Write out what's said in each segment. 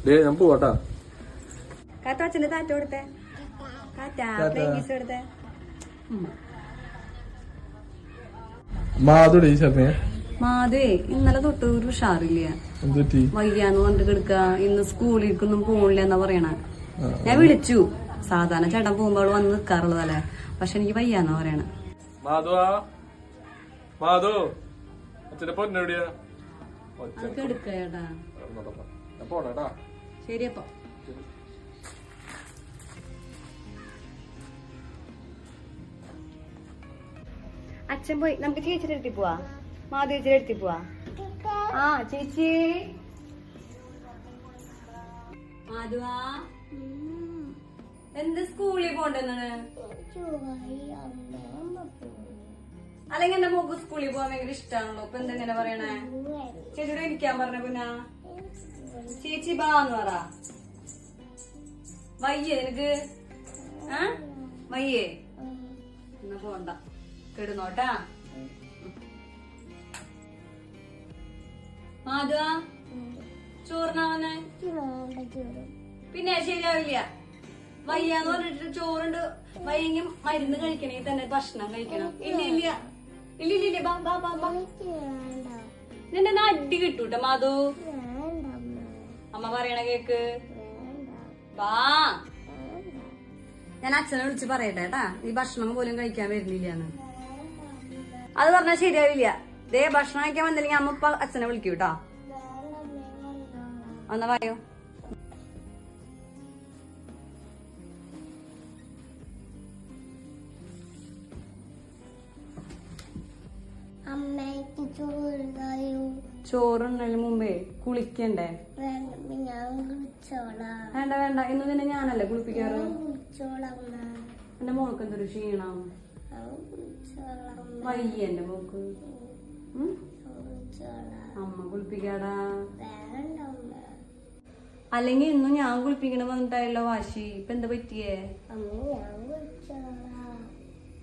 ഞാൻ പോവാട്ടാ. കാറ്റച്ഛന് താറ്റ കൊടുത്തേ. കാറ്റാ പ്ലേസ് കൊടുത്തേ. മാധുടെ ചേർന്നേ. മാധുവേ ഇന്നലെ തൊട്ട് ഒരു ഉഷാറില്ല. വയ്യാന്ന് പറഞ്ഞിട്ട് കിടക്ക. ഇന്ന് സ്കൂളിലേക്കൊന്നും പോണില്ല എന്നാ പറയണ. ഞാൻ വിളിച്ചു. സാധാരണ ചേട്ടൻ പോകുമ്പോ അവള് വന്ന് നിക്കാറുള്ളതല്ലേ. പക്ഷെ എനിക്ക് വയ്യാന്നാ പറയണ. എടുക്ക ചേട്ടാ. ശരിയപ്പോ അച്ഛൻ പോയി. നമുക്ക് ചേച്ചിയുടെ അടുത്ത് പോവാ. മാധു ചേച്ചിയുടെ അടുത്ത് പോവാ. ആ ചേച്ചി മാധുവാ എന്ത് സ്കൂളിൽ പോണ്ടെന്നാണ്? അല്ലെങ്കിൽ എന്റെ മോക്ക് സ്കൂളിൽ പോകാൻ ഭയങ്കര ഇഷ്ടമാണല്ലോ. ഇപ്പൊ എന്തെങ്ങനെ പറയണേ? ചേച്ചിയോട് ഇരിക്കാൻ പറഞ്ഞ പിന്നെ ചേച്ചി ബാന്ന് പറ. വയ്യേ നിനക്ക്? വയ്യേ എന്നാ പോണ്ട, കിടന്നോട്ടാ. മാധുവാ ചോറിനാവനെ പിന്നെ ശരിയാവില്ല. വയ്യാന്ന് പറഞ്ഞിട്ട് ചോറുണ്ട്. വയ്യെങ്കിൽ മരുന്ന് കഴിക്കണമെങ്കിൽ തന്നെ ഭക്ഷണം കഴിക്കണം. ഇല്ല ഇല്ല ഇല്ല ഇല്ല ഇല്ല. ബാ ബാ ബാ ബാ. നിന്റെ അടി കിട്ടൂട്ടെ മാധു. അമ്മ പറയണ കേക്ക്. ബാ ഞാൻ അച്ഛനെ വിളിച്ച് പറയട്ടെ കേട്ടാ. ഈ ഭക്ഷണം പോലും കഴിക്കാൻ വരുന്നില്ലാന്ന്. അത് പറഞ്ഞാൽ ശരിയാവില്ല. ദേ ഭക്ഷണം കഴിക്കാൻ വന്നില്ലെങ്കിൽ അമ്മ ഇപ്പൊ അച്ഛനെ വിളിക്കൂ കേട്ടോ. എന്നാ പറയോ. ചോറുണ്ടതിന് മുമ്പേ കുളിക്കണ്ടേ? വേണ്ട വേണ്ട, ഇന്ന് തന്നെ ഞാനല്ലേ കുളിപ്പിക്കാറ്. എന്റെ മോൾക്ക് എന്തൊരു ക്ഷീണം. വയ്യ എന്റെ മോക്ക്. അമ്മ കുളിപ്പിക്കാടാ. അല്ലെങ്കിൽ ഇന്നും ഞാൻ കുളിപ്പിക്കണം വന്നിട്ടായല്ലോ വാശി. ഇപ്പൊ എന്താ പറ്റിയേ?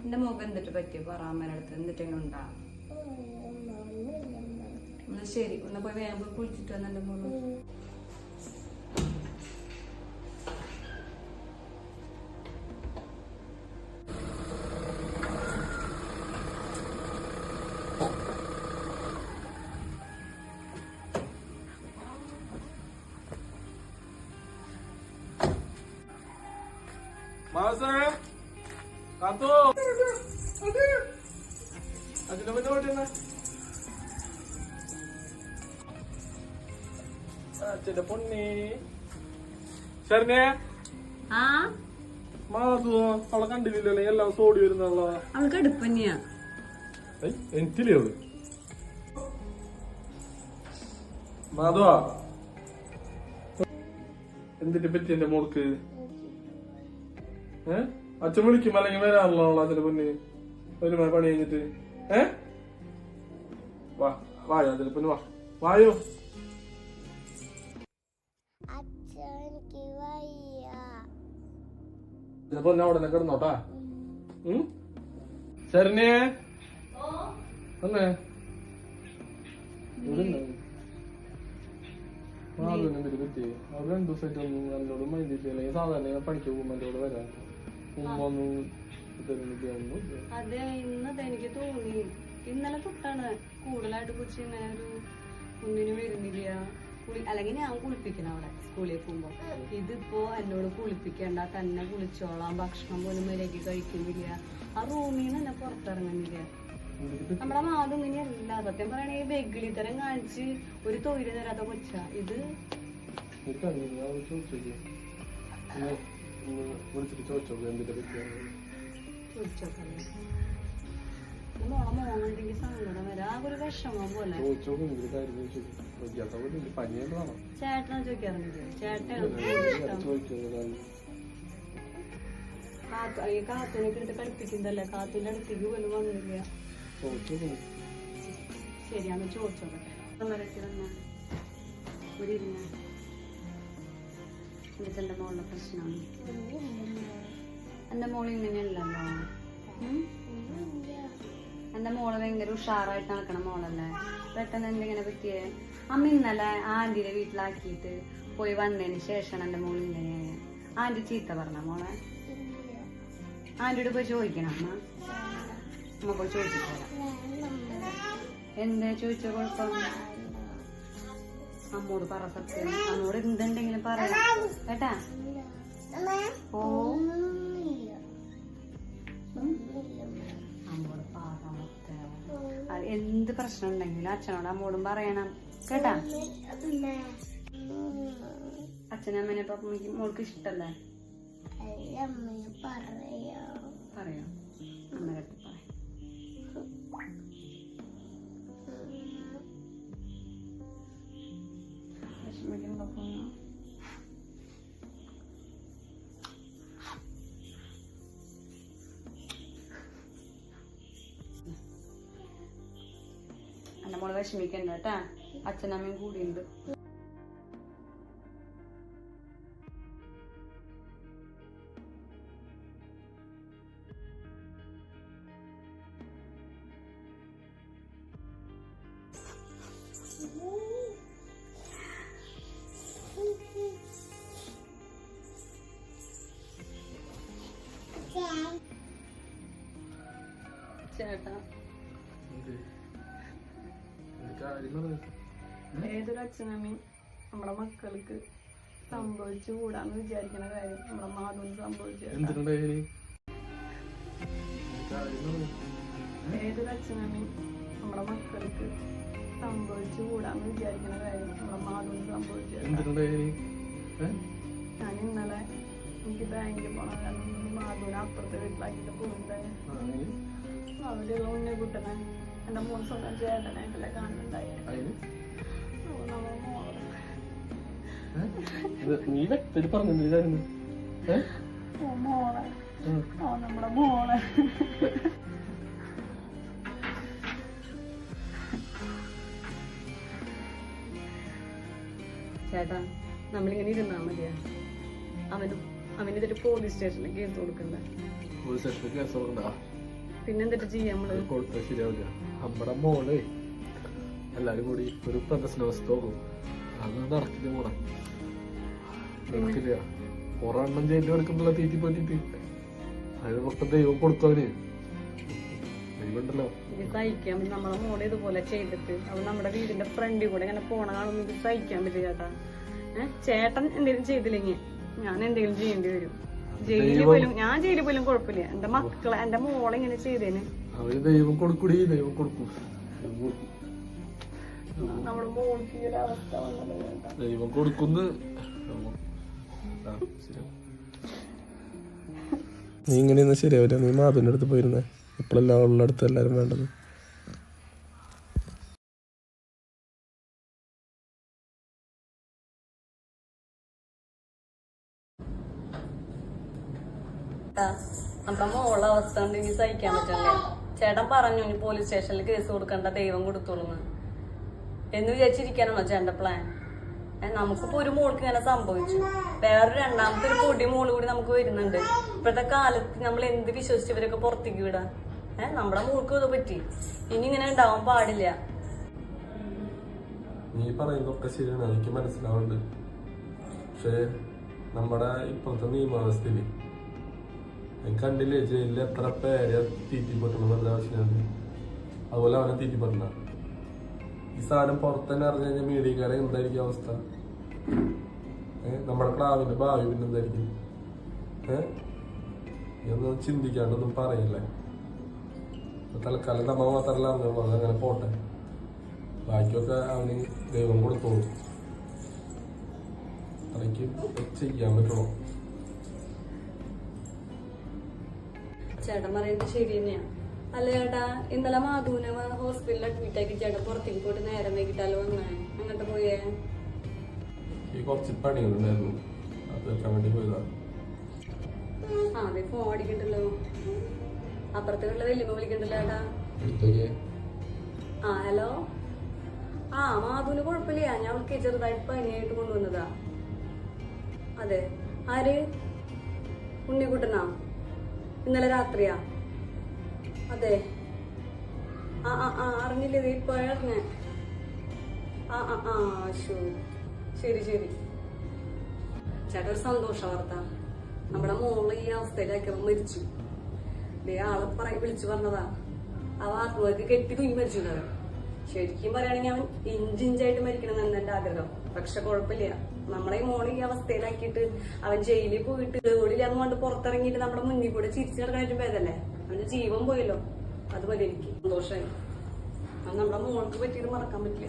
എന്റെ മോക്ക് എന്തിട്ട് പറ്റിയ പറ. അമ്മേടെ അടുത്ത് എന്തിട്ടെങ്കിലും ഉണ്ടാ? എന്നാ ശരി, ഒന്ന് പോയി വേഗം പോയി കുളിച്ചിട്ട് വന്നെ മോള്. അച്ഛന്റെ പൊന്നി ശരണ്യ. മാധു അവളെ കണ്ടില്ലല്ലോ. എല്ലാം സോടി വരുന്നുള്ള അവൾക്ക് അടുപ്പന്നെയാ. എനിക്കില്ലേ അവള്. മാധുവാ എന്തിനെ പറ്റി എന്റെ മോൾക്ക്? അച്ഛൻ വിളിക്കും അല്ലെങ്കിൽ വരാനുള്ള അച്ഛന്റെ പൊന്ന്. ഒരു പണി കഴിഞ്ഞിട്ട് വാ വായോ അതിന്റെ പൊന്ന്. വായോ. പൊന്നെ അവിടെ കിടന്നോട്ടാ. ശരണ്യേ അന്നേ എന്തിനു പറ്റി? അവർ 2 ദിവസമായിട്ടൊന്നും എന്നോട് മൈൻഡ് അല്ലെങ്കിൽ സാധാരണ പണിക്ക് പോകുമ്പോ എന്നോട് വരാൻ ഉമ്മൊന്നും ഇതൊന്നും. അതെ ഇന്നത് എനിക്ക് തോന്നി. ഇന്നലെ തൊട്ടാണ് കൂടുതലായിട്ട് കുറിച്ച് ഇങ്ങനെ ഒരു ഒന്നിനും വരുന്നില്ല. അല്ലെങ്കിൽ ഞാൻ കുളിപ്പിക്കണം അവിടെ സ്കൂളിൽ പോകുമ്പോ. ഇതിപ്പോ എന്നോട് കുളിപ്പിക്കണ്ട, തന്നെ കുളിച്ചോളാം, ഭക്ഷണം പോലും മര്യാദയ്ക്ക് കഴിക്കുന്നില്ല, ആ റൂമിൽ നിന്ന് തന്നെ പുറത്തിറങ്ങുന്നില്ല. നമ്മളെ മാതും ഇങ്ങനെയല്ല. സത്യം പറയണെങ്കിൽ വെഗിളി തരം കാണിച്ച് ഒരു തൊഴിൽ തരാത്ത കൊച്ച ഇത്. മോളെ മോനുണ്ടെങ്കിൽ സങ്കടം വരാ. ആ ഒരു വിഷമം പോലെ. ചേട്ടനെ ചോദിക്കാറുണ്ട്. ചേട്ടൻ ഈ കാത്തുനൊക്കെ എടുത്ത് കളിപ്പിക്കുന്നതല്ലേ. കാത്തിന്റെ അടുത്തേക്ക് പോലും വന്നില്ല. ശരിയാന്ന് ചോദിച്ചോട്ടെ. എന്നിട്ട് എന്റെ മോളുടെ പ്രശ്നമാണ്. എന്റെ മോള് ഇങ്ങനെയല്ലല്ലോ. എന്റെ മോള് ഭയങ്കര ഉഷാറായിട്ട് നടക്കണ മോളല്ലേ. പെട്ടെന്ന് എന്തിങ്ങനെ പറ്റിയേ? അമ്മ ഇന്നലെ ആന്റിയുടെ വീട്ടിലാക്കിയിട്ട് പോയി വന്നതിന് ശേഷമാണ് എന്റെ മോൾ ഇങ്ങനെ ആന്റി ചീത്ത പറഞ്ഞ മോളെ. ആന്റിയോട് പോയി ചോദിക്കണം അമ്മ. അമ്മ പോയി ചോദിച്ചിട്ട് എന്താ ചോദിച്ച കുഴപ്പം? അമ്മോട് പറ സത്യം. അമ്മോട് എന്തുണ്ടെങ്കിലും പറയാം കേട്ടാ. ഓ അമ്മോട് പറ. എന്ത് പ്രശ്നം ഉണ്ടെങ്കിലും അച്ഛനോട് അമ്മോടും പറയണം കേട്ടാ. അച്ഛനമ്മനെ പപ്പമ്മക്ക് മോൾക്ക് ഇഷ്ടല്ലേ? പറയാം അമ്മയുടെ അടുത്ത് പറയാം. വിഷമിക്കുമ്പോ എന്റെ മോള് വിഷമിക്കണ്ട കേട്ടാ. അച്ഛനമ്മയും കൂടിയുണ്ട്. ചേട്ടാ ഏതൊരു അച്ഛനമ്മയും നമ്മുടെ മക്കൾക്ക് സംഭവിച്ചു കൂടാന്ന് വിചാരിക്കുന്ന കാര്യം നമ്മുടെ മാധവന് സംഭവിച്ചു. ഏതൊരു അച്ഛനമ്മയും നമ്മുടെ മക്കൾക്ക് സംഭവിച്ചു കൂടാന്ന് വിചാരിക്കുന്ന കാര്യം നമ്മുടെ മാധവന് സംഭവിച്ചു. ഞാൻ ഇന്നലെ എനിക്ക് ബാങ്കിൽ പോകണം കാരണം മാധവന് അപ്പുറത്തെ വീട്ടിലാക്കിട്ട് പോകുന്നുണ്ടായി. അവിടെയുള്ള ഉണ്ണിക്കുട്ടനെ എന്റെ മോൻ സ്വന്തം ചേട്ടനായിട്ടല്ലേ കാണുന്നുണ്ടായി. മോളെ നമ്മുടെ മോളെ ചേട്ടാ നമ്മളിങ്ങനെ ഇരുന്നാ മതിയാ. അവനിതൊരു പോലീസ് സ്റ്റേഷനിൽ കേസ് കൊടുക്കണ്ട. പിന്നെന്തിട്ട് ചെയ്യാ നമ്മള്? ശരിയാവില്ല. നമ്മുടെ മോള് എല്ലാരും കൂടി ഒരു പ്രദർശനവസ്ഥ പോകും. അത് നടക്കില്ല മോളെ, നടക്കില്ല. കുറെ എണ്ണം ജയിലിൽ എടുക്കുന്നുള്ള തീറ്റി പറ്റിട്ട് അതിന് മൊത്തം ദൈവം കൊടുത്തവന് ദൈവമുണ്ടല്ലോ. ഇത് സഹിക്കാൻ പറ്റും. നമ്മളെ മോളെ ഇതുപോലെ ചെയ്തിട്ട് അവൻ നമ്മുടെ വീടിന്റെ ഫ്രണ്ടിൽ കൂടെ ഇങ്ങനെ പോണ കാണുമ്പോൾ ഇത് സഹിക്കാൻ പറ്റും ചേട്ടാ. ചേട്ടൻ എന്തെങ്കിലും ചെയ്തില്ലെങ്കിൽ ഞാൻ എന്തെങ്കിലും ചെയ്യേണ്ടി വരും. ജയിലിൽ പോലും ഞാൻ ജയിലിൽ പോലും കുഴപ്പമില്ല. എന്റെ മക്കളെ എന്റെ മോളെ ഇങ്ങനെ ചെയ്തേന് അവര് ദൈവം കൊടുക്കൂടി, ദൈവം കൊടുക്കും. നമ്മുടെ മോൾക്ക് ഈ ഒരു അവസ്ഥ വന്നത് ദൈവം കൊടുക്കുന്നു. നീ ഇങ്ങനെയൊന്നും ശരിയാവില്ല. നീ മാധവന്റെ അടുത്ത് പോയിരുന്നേ. ഇപ്പോഴെല്ലാം അവളുടെ അടുത്ത് എല്ലാരും വേണ്ടത്. നമ്മുടെ മോളുടെ അവസ്ഥ കൊണ്ട് ഇനി സഹിക്കാൻ പറ്റണ്ടേ. ചേട്ടൻ പറഞ്ഞു ഇനി പോലീസ് സ്റ്റേഷനിൽ കേസ് കൊടുക്കണ്ട, ദൈവം കൊടുത്തോളുന്ന് എന്ന് വിചാരിച്ചിരിക്കാനാണോ ചേട്ടന്റെ പ്ലാൻ? നമുക്കിപ്പോ ഒരു മോൾക്ക് ഇങ്ങനെ സംഭവിച്ചു, വേറൊരു രണ്ടാമത്തെ ഒരു പൊടി മോള് കൂടി നമുക്ക് വരുന്നുണ്ട്. ഇപ്പോഴത്തെ കാലത്ത് നമ്മൾ എന്ത് വിശ്വസിച്ച് ഇവരൊക്കെ പുറത്തേക്ക് വിടാ? നമ്മുടെ മോൾക്കും ഇത് പറ്റി. ഇനി ഇങ്ങനെ ഉണ്ടാവാൻ പാടില്ല. നീ പറയുന്നതൊക്കെ ശരിയാണ്, എനിക്ക് മനസ്സിലാവുന്നുണ്ട്. പക്ഷേ നമ്മുടെ ഇപ്പോഴത്തെ നിയമവ്യവസ്ഥയില് കണ്ടില്ലേ ജയിലിൽ എത്ര പേരെ തീറ്റിപ്പെട്ടണം വെറുതെ ആവശ്യമാണ്. അതുപോലെ അവനെ തീറ്റിപ്പെടണ ഈ സാധനം പുറത്തന്നെ അറിഞ്ഞു കഴിഞ്ഞാൽ മീഡിയക്കാരെ എന്തായിരിക്കും അവസ്ഥ? നമ്മുടെ ക്ലാവിന്റെ ഭാവി പിന്നെ എന്തായിരിക്കും? ഇതൊന്നും ചിന്തിക്കാണ്ടൊന്നും പറയില്ലേ. തൽക്കാലം നമ്മ മാത്രമല്ല അറിഞ്ഞോളൂ, അതങ്ങനെ പോട്ടെ. ബാക്കിയൊക്കെ അവന് ദൈവം കൊടുത്തോളൂ. അതൊക്കെ ചെയ്യാൻ പറ്റുള്ളൂ. ചേട്ടൻ പറയുന്നത് ശരി തന്നെയാ. അല്ല ചേട്ടാ, ഇന്നലെ മാധുവിനെ ഹോസ്പിറ്റലിൽ അഡ്മിറ്റ് ആക്കി ചേട്ടൻ പുറത്തേക്ക് പോയിട്ട് നേരം വൈകിട്ടാലോ വന്നേ? അങ്ങോട്ട് പോയേ? കുറച്ച് പണികളുണ്ടായിരുന്നു, അത് വെക്കാൻ വേണ്ടി പോയതാ. അതെ, ഫോൺ അടിക്കണ്ടല്ലോ. അപ്പുറത്തെ വീട്ടിലെ വലിയമ്മ വിളിക്കണ്ടല്ലോ ചേട്ടാ. ഹലോ. മാധുവിന് കുഴപ്പമില്ല, ഞാൻ അവൾക്ക് ചെറുതായിട്ട് പനിയായിട്ട് കൊണ്ടുവന്നതാ. അതെ, ആര്? ഉണ്ണിക്കുട്ടനാ? ഇന്നലെ രാത്രിയാ? അതെ. അറിഞ്ഞില്ലേ, ഇപ്പോഴറിഞ്ഞേ. ആ ആ ആ ശോ ശരി ശരി ചേട്ടാ, ഒരു സന്തോഷ വാർത്ത. നമ്മുടെ മോള് ഈ അവസ്ഥയിലാക്കിയപ്പോ മരിച്ചു. ആളെ വിളിച്ചു പറഞ്ഞതാ. ആ ആത്മഹത്യ കെട്ടി തൂങ്ങി മരിച്ചു. ശരിക്കും പറയുകയാണെങ്കിൽ അവൻ ഇഞ്ചിഞ്ചായിട്ട് മരിക്കണം എന്ന് എന്റെ ആഗ്രഹം. പക്ഷെ കുഴപ്പമില്ല, നമ്മളെ ഈ മോളെ ഈ അവസ്ഥയിലാക്കിയിട്ട് അവൻ ജയിലിൽ പോയിട്ട് ജോലിയില്ലാന്ന് കൊണ്ട് പുറത്തിറങ്ങിയിട്ട് നമ്മുടെ മുന്നിൽ കൂടെ ചിരിച്ചു കിടക്കാനായിട്ട് ഭേദല്ലേ. അവന്റെ ജീവൻ പോയല്ലോ, അത് മതി. എനിക്ക് സന്തോഷമായി. അത് നമ്മുടെ മോൾക്ക് പറ്റിയത് മറക്കാൻ പറ്റില്ല.